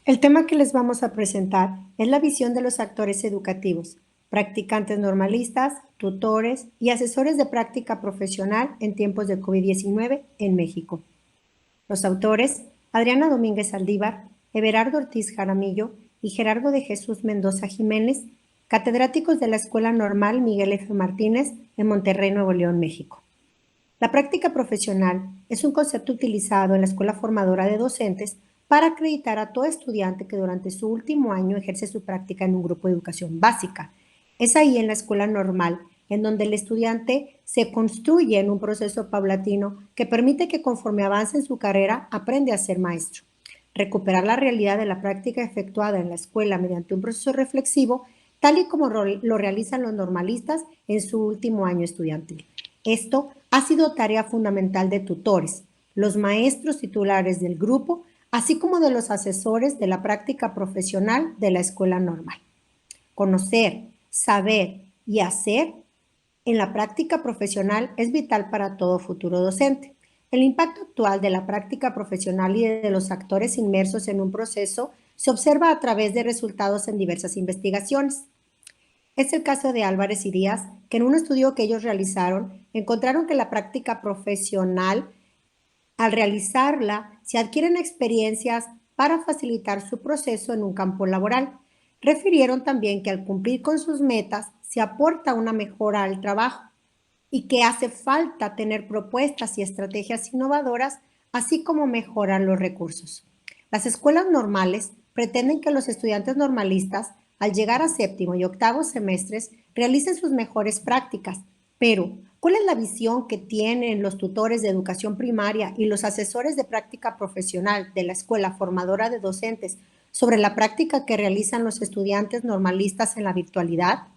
El tema que les vamos a presentar es la visión de los actores educativos, practicantes normalistas, tutores y asesores de práctica profesional en tiempos de COVID-19 en México. Los autores, Adriana Domínguez Aldívar, Everardo Ortiz Jaramillo y Gerardo de Jesús Mendoza Jiménez, catedráticos de la Escuela Normal Miguel F. Martínez en Monterrey, Nuevo León, México. La práctica profesional es un concepto utilizado en la escuela formadora de docentes para acreditar a todo estudiante que durante su último año ejerce su práctica en un grupo de educación básica. Es ahí en la escuela normal en donde el estudiante se construye en un proceso paulatino que permite que conforme avance en su carrera aprende a ser maestro. Recuperar la realidad de la práctica efectuada en la escuela mediante un proceso reflexivo, tal y como lo realizan los normalistas en su último año estudiantil. Esto ha sido tarea fundamental de tutores, los maestros titulares del grupo, así como de los asesores de la práctica profesional de la escuela normal. Conocer, saber y hacer en la práctica profesional es vital para todo futuro docente. El impacto actual de la práctica profesional y de los actores inmersos en un proceso se observa a través de resultados en diversas investigaciones. Es el caso de Álvarez y Díaz, que en un estudio que ellos realizaron encontraron que la práctica profesional, al realizarla, se adquieren experiencias para facilitar su proceso en un campo laboral. Refirieron también que al cumplir con sus metas se aporta una mejora al trabajo y que hace falta tener propuestas y estrategias innovadoras, así como mejorar los recursos. Las escuelas normales pretenden que los estudiantes normalistas, al llegar a séptimo y octavo semestres, realicen sus mejores prácticas, pero ¿cuál es la visión que tienen los tutores de educación primaria y los asesores de práctica profesional de la escuela formadora de docentes sobre la práctica que realizan los estudiantes normalistas en la virtualidad?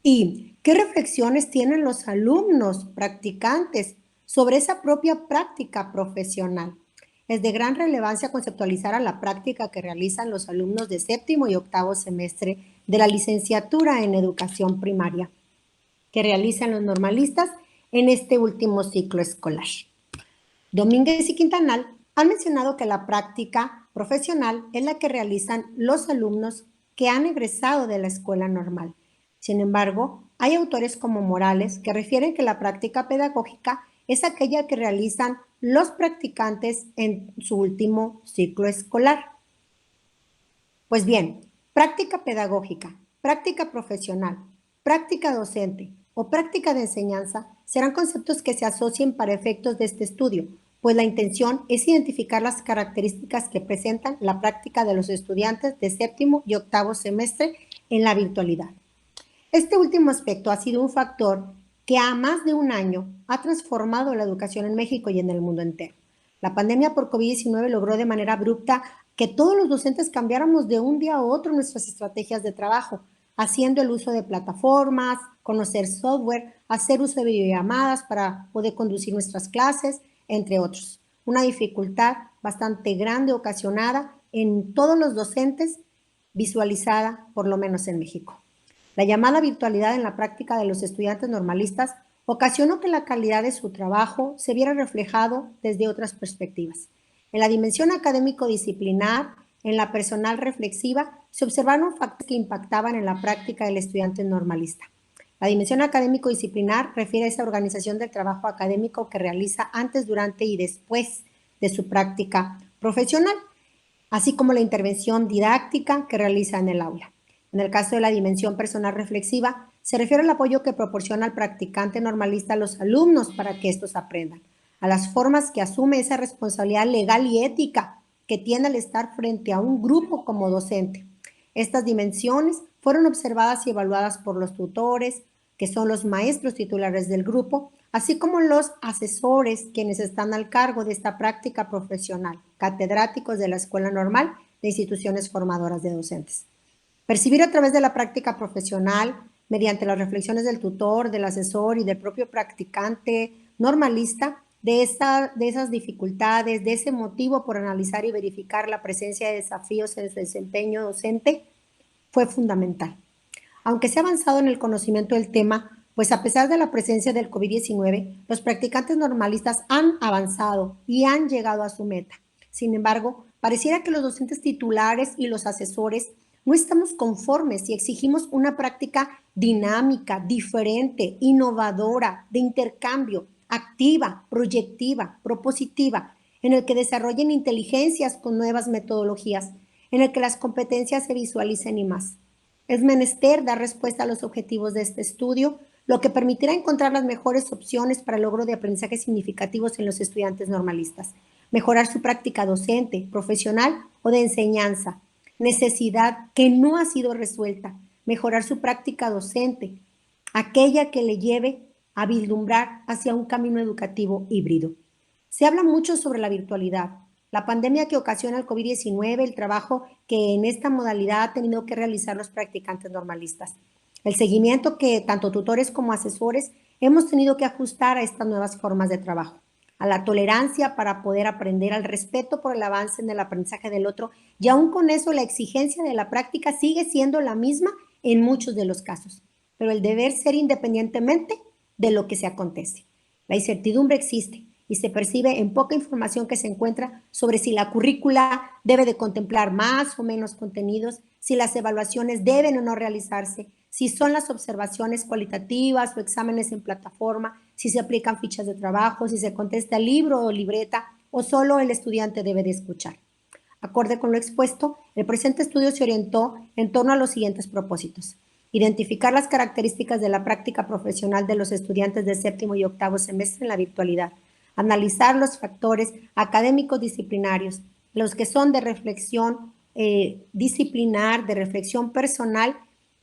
¿Y qué reflexiones tienen los alumnos practicantes sobre esa propia práctica profesional? Es de gran relevancia conceptualizar a la práctica que realizan los alumnos de séptimo y octavo semestre de la licenciatura en educación primaria, que realizan los normalistas en este último ciclo escolar. Domínguez y Quintanal han mencionado que la práctica profesional es la que realizan los alumnos que han egresado de la escuela normal. Sin embargo, hay autores como Morales que refieren que la práctica pedagógica es aquella que realizan los practicantes en su último ciclo escolar. Pues bien, práctica pedagógica, práctica profesional, práctica docente o práctica de enseñanza serán conceptos que se asocien para efectos de este estudio, pues la intención es identificar las características que presentan la práctica de los estudiantes de séptimo y octavo semestre en la virtualidad. Este último aspecto ha sido un factor que a más de un año ha transformado la educación en México y en el mundo entero. La pandemia por COVID-19 logró de manera abrupta que todos los docentes cambiáramos de un día a otro nuestras estrategias de trabajo, haciendo el uso de plataformas, conocer software, hacer uso de videollamadas para poder conducir nuestras clases, entre otros. Una dificultad bastante grande ocasionada en todos los docentes, visualizada por lo menos en México. La llamada virtualidad en la práctica de los estudiantes normalistas ocasionó que la calidad de su trabajo se viera reflejado desde otras perspectivas. En la dimensión académico-disciplinar, en la personal reflexiva, se observaron factores que impactaban en la práctica del estudiante normalista. La dimensión académico-disciplinar refiere a esa organización del trabajo académico que realiza antes, durante y después de su práctica profesional, así como la intervención didáctica que realiza en el aula. En el caso de la dimensión personal reflexiva, se refiere al apoyo que proporciona al practicante normalista a los alumnos para que estos aprendan, a las formas que asume esa responsabilidad legal y ética que tiene al estar frente a un grupo como docente. Estas dimensiones fueron observadas y evaluadas por los tutores, que son los maestros titulares del grupo, así como los asesores quienes están al cargo de esta práctica profesional, catedráticos de la Escuela Normal de instituciones formadoras de docentes. Percibir a través de la práctica profesional, mediante las reflexiones del tutor, del asesor y del propio practicante normalista, de esas dificultades, de ese motivo por analizar y verificar la presencia de desafíos en su desempeño docente, fue fundamental. Aunque se ha avanzado en el conocimiento del tema, pues a pesar de la presencia del COVID-19, los practicantes normalistas han avanzado y han llegado a su meta. Sin embargo, Pareciera que los docentes titulares y los asesores no estamos conformes y exigimos una práctica dinámica, diferente, innovadora, de intercambio, activa, proyectiva, propositiva, en el que desarrollen inteligencias con nuevas metodologías, en el que las competencias se visualicen y más. Es menester dar respuesta a los objetivos de este estudio, lo que permitirá encontrar las mejores opciones para el logro de aprendizajes significativos en los estudiantes normalistas, mejorar su práctica docente, profesional o de enseñanza, necesidad que no ha sido resuelta, mejorar su práctica docente, aquella que le lleve a vislumbrar hacia un camino educativo híbrido. Se habla mucho sobre la virtualidad, la pandemia que ocasiona el COVID-19, el trabajo que en esta modalidad ha tenido que realizar los practicantes normalistas, el seguimiento que tanto tutores como asesores hemos tenido que ajustar a estas nuevas formas de trabajo, a la tolerancia para poder aprender, al respeto por el avance en el aprendizaje del otro, y aún con eso la exigencia de la práctica sigue siendo la misma en muchos de los casos, pero el deber ser independientemente de lo que se acontece. La incertidumbre existe y se percibe en poca información que se encuentra sobre si la currícula debe de contemplar más o menos contenidos, si las evaluaciones deben o no realizarse, si son las observaciones cualitativas o exámenes en plataforma, si se aplican fichas de trabajo, si se contesta libro o libreta o solo el estudiante debe de escuchar. Acorde con lo expuesto, el presente estudio se orientó en torno a los siguientes propósitos: identificar las características de la práctica profesional de los estudiantes de séptimo y octavo semestre en la virtualidad, analizar los factores académicos disciplinarios, los que son de reflexión disciplinar, de reflexión personal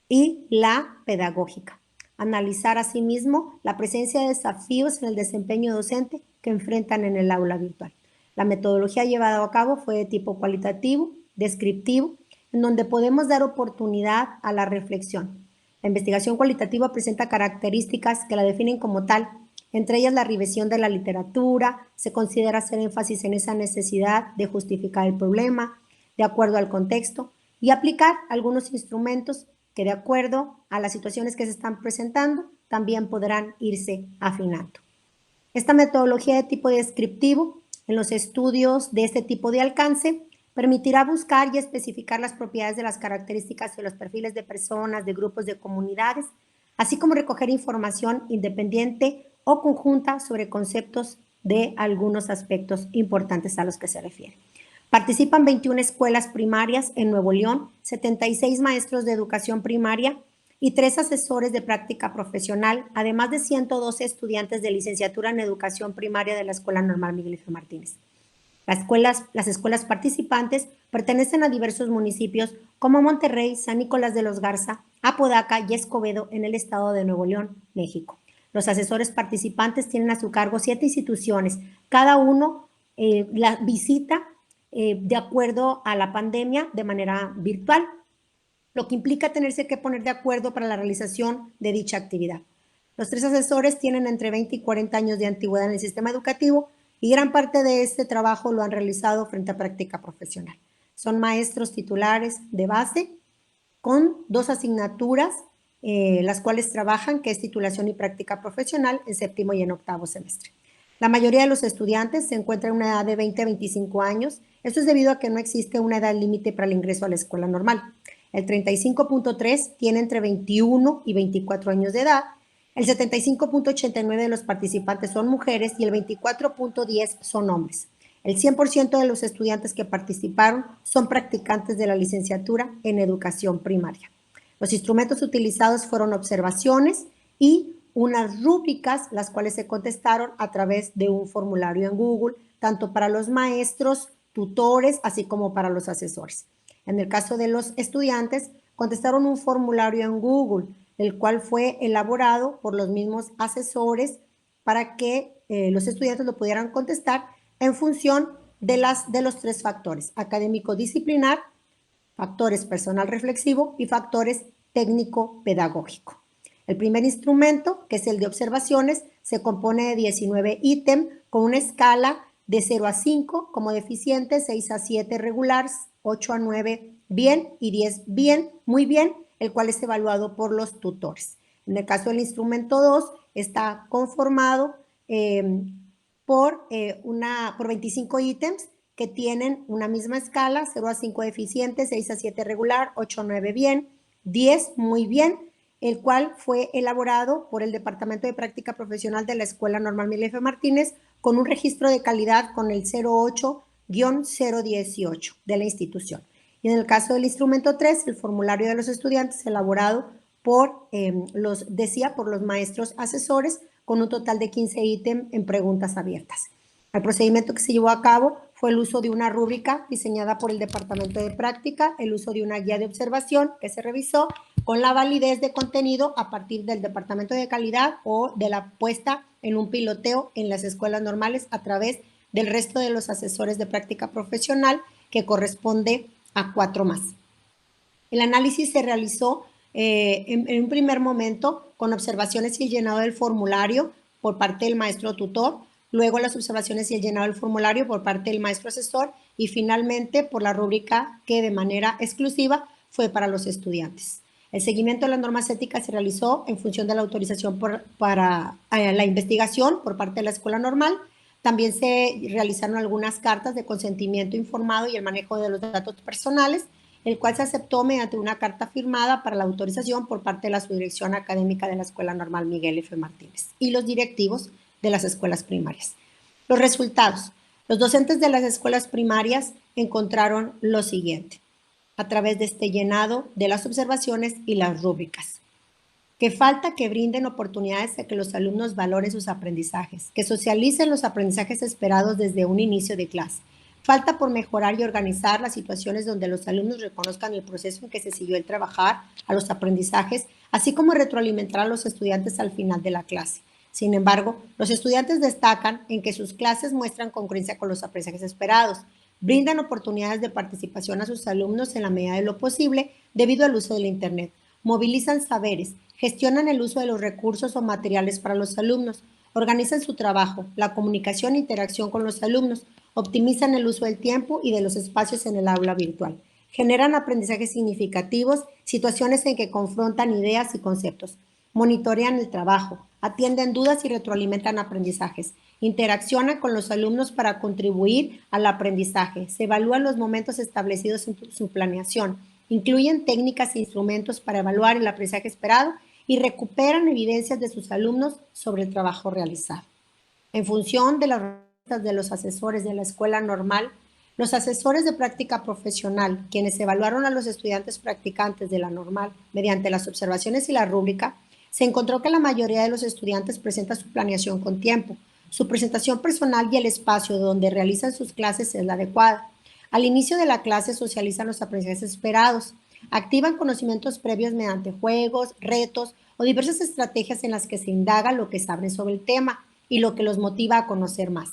y la pedagógica. Analizar asimismo la presencia de desafíos en el desempeño docente que enfrentan en el aula virtual. La metodología llevada a cabo fue de tipo cualitativo, descriptivo, en donde podemos dar oportunidad a la reflexión. La investigación cualitativa presenta características que la definen como tal, entre ellas la revisión de la literatura, se considera hacer énfasis en esa necesidad de justificar el problema, de acuerdo al contexto, y aplicar algunos instrumentos que de acuerdo a las situaciones que se están presentando, también podrán irse afinando. Esta metodología de tipo descriptivo, en los estudios de este tipo de alcance, permitirá buscar y especificar las propiedades de las características de los perfiles de personas, de grupos, de comunidades, así como recoger información independiente o conjunta sobre conceptos de algunos aspectos importantes a los que se refiere. Participan 21 escuelas primarias en Nuevo León, 76 maestros de educación primaria y 3 asesores de práctica profesional, además de 112 estudiantes de licenciatura en educación primaria de la Escuela Normal Miguel F. Martínez. Las escuelas participantes pertenecen a diversos municipios como Monterrey, San Nicolás de los Garza, Apodaca y Escobedo en el estado de Nuevo León, México. Los asesores participantes tienen a su cargo 7 instituciones, cada uno la visita de acuerdo a la pandemia de manera virtual, lo que implica tenerse que poner de acuerdo para la realización de dicha actividad. Los 3 asesores tienen entre 20 y 40 años de antigüedad en el sistema educativo y gran parte de este trabajo lo han realizado frente a práctica profesional. Son maestros titulares de base con 2 asignaturas, las cuales trabajan, que es titulación y práctica profesional en séptimo y en octavo semestre. La mayoría de los estudiantes se encuentran en una edad de 20 a 25 años. Esto es debido a que no existe una edad límite para el ingreso a la escuela normal. El 35.3 tiene entre 21 y 24 años de edad. El 75.89 de los participantes son mujeres y el 24.10 son hombres. El 100% de los estudiantes que participaron son practicantes de la licenciatura en educación primaria. Los instrumentos utilizados fueron observaciones y unas rúbricas, las cuales se contestaron a través de un formulario en Google, tanto para los maestros, tutores, así como para los asesores. En el caso de los estudiantes, contestaron un formulario en Google, el cual fue elaborado por los mismos asesores para que los estudiantes lo pudieran contestar en función de los 3 factores: académico disciplinar, factores personal reflexivo y factores técnico-pedagógico. El primer instrumento, que es el de observaciones, se compone de 19 ítems con una escala de 0 a 5 como deficiente, 6 a 7 regular, 8 a 9 bien y 10 bien, muy bien, el cual es evaluado por los tutores. En el caso del instrumento 2, está conformado por 25 ítems que tienen una misma escala, 0 a 5 deficiente, 6 a 7 regular, 8 a 9 bien, 10 muy bien, el cual fue elaborado por el Departamento de Práctica Profesional de la Escuela Normal Miguel F. Martínez con un registro de calidad con el 08-018 de la institución. Y en el caso del instrumento 3, el formulario de los estudiantes elaborado por los maestros asesores con un total de 15 ítems en preguntas abiertas. El procedimiento que se llevó a cabo fue el uso de una rúbrica diseñada por el Departamento de Práctica, el uso de una guía de observación que se revisó con la validez de contenido a partir del Departamento de Calidad o de la puesta en un piloteo en las escuelas normales a través del resto de los asesores de práctica profesional, que corresponde a 4 más. El análisis se realizó en un primer momento con observaciones y el llenado del formulario por parte del maestro tutor, luego las observaciones y el llenado del formulario por parte del maestro asesor y finalmente por la rúbrica que de manera exclusiva fue para los estudiantes. El seguimiento de las normas éticas se realizó en función de la autorización para la investigación por parte de la escuela normal. También se realizaron algunas cartas de consentimiento informado y el manejo de los datos personales, el cual se aceptó mediante una carta firmada para la autorización por parte de la subdirección académica de la Escuela Normal Miguel F. Martínez y los directivos de las escuelas primarias. Los resultados. Los docentes de las escuelas primarias encontraron lo siguiente a través de este llenado de las observaciones y las rúbricas. Que falta que brinden oportunidades a que los alumnos valoren sus aprendizajes, que socialicen los aprendizajes esperados desde un inicio de clase. Falta por mejorar y organizar las situaciones donde los alumnos reconozcan el proceso en que se siguió el trabajar a los aprendizajes, así como retroalimentar a los estudiantes al final de la clase. Sin embargo, los estudiantes destacan en que sus clases muestran congruencia con los aprendizajes esperados, brindan oportunidades de participación a sus alumnos en la medida de lo posible debido al uso del Internet, movilizan saberes, gestionan el uso de los recursos o materiales para los alumnos, organizan su trabajo, la comunicación e interacción con los alumnos, optimizan el uso del tiempo y de los espacios en el aula virtual, generan aprendizajes significativos, situaciones en que confrontan ideas y conceptos, monitorean el trabajo, atienden dudas y retroalimentan aprendizajes, interaccionan con los alumnos para contribuir al aprendizaje, se evalúan los momentos establecidos en su planeación, incluyen técnicas e instrumentos para evaluar el aprendizaje esperado y recuperan evidencias de sus alumnos sobre el trabajo realizado. En función de las respuestas de los asesores de la escuela normal, los asesores de práctica profesional, quienes evaluaron a los estudiantes practicantes de la normal mediante las observaciones y la rúbrica, se encontró que la mayoría de los estudiantes presenta su planeación con tiempo. Su presentación personal y el espacio donde realizan sus clases es la adecuada. Al inicio de la clase socializan los aprendizajes esperados, activan conocimientos previos mediante juegos, retos o diversas estrategias en las que se indaga lo que saben sobre el tema y lo que los motiva a conocer más.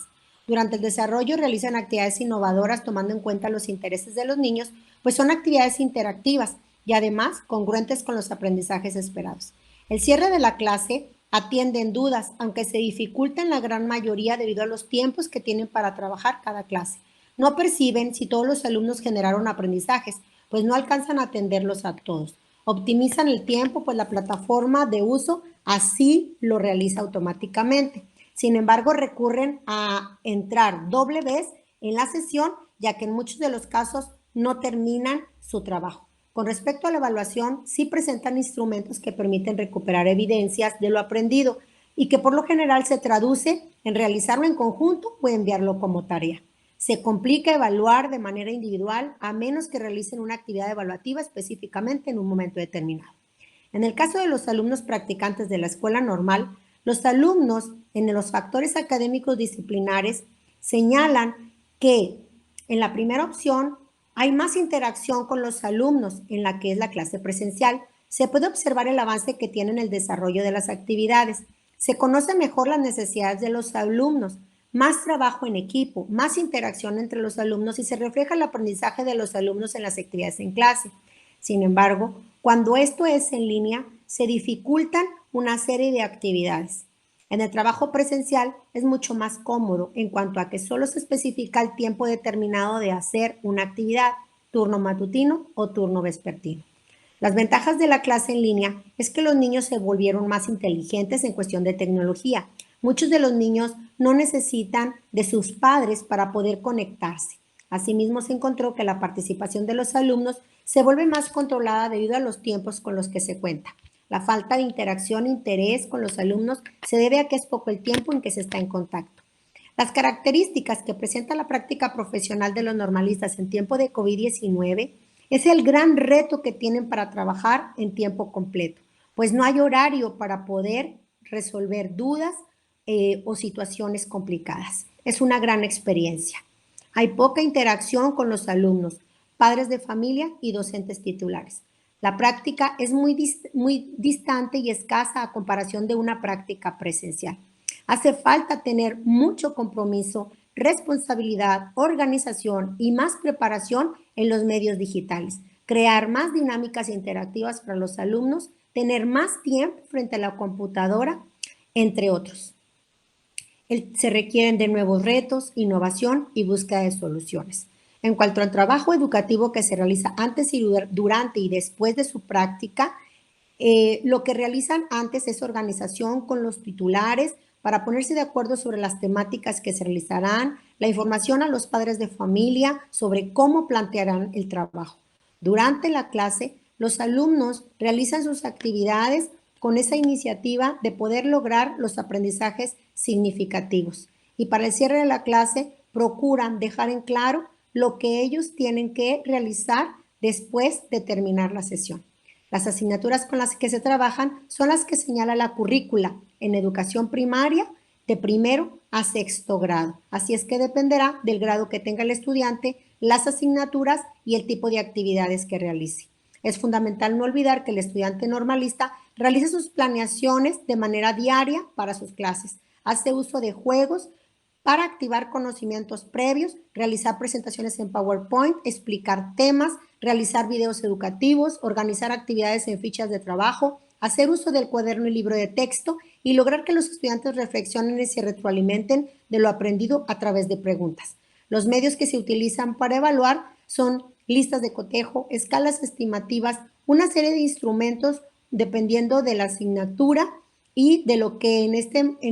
Durante el desarrollo realizan actividades innovadoras tomando en cuenta los intereses de los niños, pues son actividades interactivas y además congruentes con los aprendizajes esperados. El cierre de la clase atienden dudas, aunque se dificulta en la gran mayoría debido a los tiempos que tienen para trabajar cada clase. No perciben si todos los alumnos generaron aprendizajes, pues no alcanzan a atenderlos a todos. Optimizan el tiempo, pues la plataforma de uso así lo realiza automáticamente. Sin embargo, recurren a entrar doble vez en la sesión, ya que en muchos de los casos no terminan su trabajo. Con respecto a la evaluación, sí presentan instrumentos que permiten recuperar evidencias de lo aprendido y que por lo general se traduce en realizarlo en conjunto o enviarlo como tarea. Se complica evaluar de manera individual a menos que realicen una actividad evaluativa específicamente en un momento determinado. En el caso de los alumnos practicantes de la escuela normal, los alumnos en los factores académicos disciplinares señalan que en la primera opción hay más interacción con los alumnos en la que es la clase presencial. Se puede observar el avance que tienen en el desarrollo de las actividades. Se conocen mejor las necesidades de los alumnos, más trabajo en equipo, más interacción entre los alumnos y se refleja el aprendizaje de los alumnos en las actividades en clase. Sin embargo, cuando esto es en línea, se dificultan una serie de actividades. En el trabajo presencial es mucho más cómodo en cuanto a que solo se especifica el tiempo determinado de hacer una actividad, turno matutino o turno vespertino. Las ventajas de la clase en línea es que los niños se volvieron más inteligentes en cuestión de tecnología. Muchos de los niños no necesitan de sus padres para poder conectarse. Asimismo, se encontró que la participación de los alumnos se vuelve más controlada debido a los tiempos con los que se cuenta. La falta de interacción e interés con los alumnos se debe a que es poco el tiempo en que se está en contacto. Las características que presenta la práctica profesional de los normalistas en tiempo de COVID-19 es el gran reto que tienen para trabajar en tiempo completo, pues no hay horario para poder resolver dudas o situaciones complicadas. Es una gran experiencia. Hay poca interacción con los alumnos, padres de familia y docentes titulares. La práctica es muy distante y escasa a comparación de una práctica presencial. Hace falta tener mucho compromiso, responsabilidad, organización y más preparación en los medios digitales, crear más dinámicas interactivas para los alumnos, tener más tiempo frente a la computadora, entre otros. Se requieren de nuevos retos, innovación y búsqueda de soluciones. En cuanto al trabajo educativo que se realiza antes y durante y después de su práctica, lo que realizan antes es organización con los titulares para ponerse de acuerdo sobre las temáticas que se realizarán, la información a los padres de familia sobre cómo plantearán el trabajo. Durante la clase, los alumnos realizan sus actividades con esa iniciativa de poder lograr los aprendizajes significativos. Y para el cierre de la clase, procuran dejar en claro lo que ellos tienen que realizar después de terminar la sesión. Las asignaturas con las que se trabajan son las que señala la currícula en educación primaria de primero a sexto grado. Así es que dependerá del grado que tenga el estudiante, las asignaturas y el tipo de actividades que realice. Es fundamental no olvidar que el estudiante normalista realiza sus planeaciones de manera diaria para sus clases, hace uso de juegos para activar conocimientos previos, realizar presentaciones en PowerPoint, explicar temas, realizar videos educativos, organizar actividades en fichas de trabajo, hacer uso del cuaderno y libro de texto y lograr que los estudiantes reflexionen y se retroalimenten de lo aprendido a través de preguntas. Los medios que se utilizan para evaluar son listas de cotejo, escalas estimativas, una serie de instrumentos dependiendo de la asignatura y de lo que en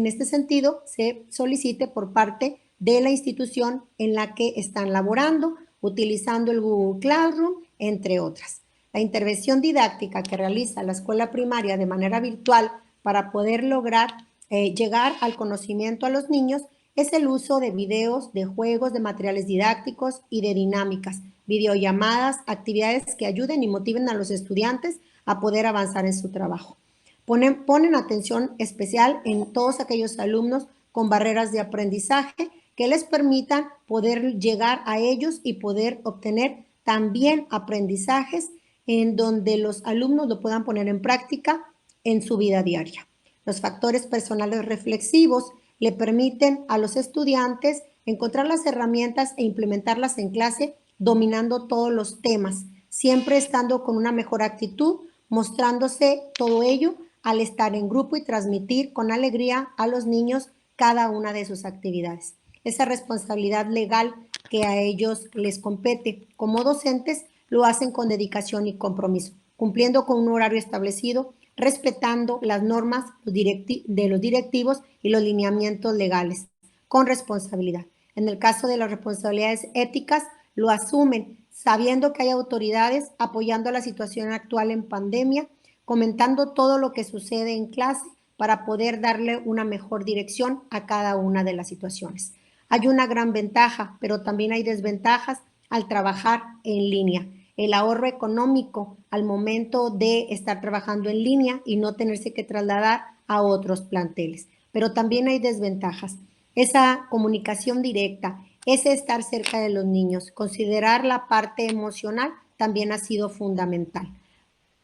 este sentido se solicite por parte de la institución en la que están laborando, utilizando el Google Classroom, entre otras. La intervención didáctica que realiza la escuela primaria de manera virtual para poder lograr llegar al conocimiento a los niños es el uso de videos, de juegos, de materiales didácticos y de dinámicas, videollamadas, actividades que ayuden y motiven a los estudiantes a poder avanzar en su trabajo. Ponen atención especial en todos aquellos alumnos con barreras de aprendizaje que les permitan poder llegar a ellos y poder obtener también aprendizajes en donde los alumnos lo puedan poner en práctica en su vida diaria. Los factores personales reflexivos le permiten a los estudiantes encontrar las herramientas e implementarlas en clase dominando todos los temas, siempre estando con una mejor actitud, mostrándose todo ello al estar en grupo y transmitir con alegría a los niños cada una de sus actividades. Esa responsabilidad legal que a ellos les compete como docentes lo hacen con dedicación y compromiso, cumpliendo con un horario establecido, respetando las normas de los directivos y los lineamientos legales, con responsabilidad. En el caso de las responsabilidades éticas, lo asumen, sabiendo que hay autoridades apoyando la situación actual en pandemia, comentando todo lo que sucede en clase para poder darle una mejor dirección a cada una de las situaciones. Hay una gran ventaja, pero también hay desventajas al trabajar en línea. El ahorro económico al momento de estar trabajando en línea y no tenerse que trasladar a otros planteles. Pero también hay desventajas. Esa comunicación directa, ese estar cerca de los niños, considerar la parte emocional también ha sido fundamental.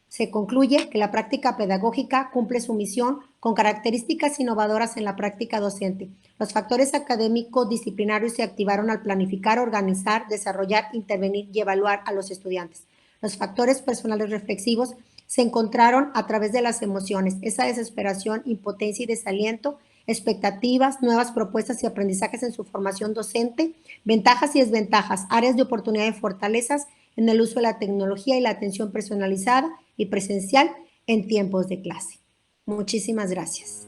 Se concluye que la práctica pedagógica cumple su misión con características innovadoras en la práctica docente. Los factores académicos disciplinarios se activaron al planificar, organizar, desarrollar, intervenir y evaluar a los estudiantes. Los factores personales reflexivos se encontraron a través de las emociones, esa desesperación, impotencia y desaliento, expectativas, nuevas propuestas y aprendizajes en su formación docente, ventajas y desventajas, áreas de oportunidad y fortalezas en el uso de la tecnología y la atención personalizada y presencial en tiempos de clase. Muchísimas gracias.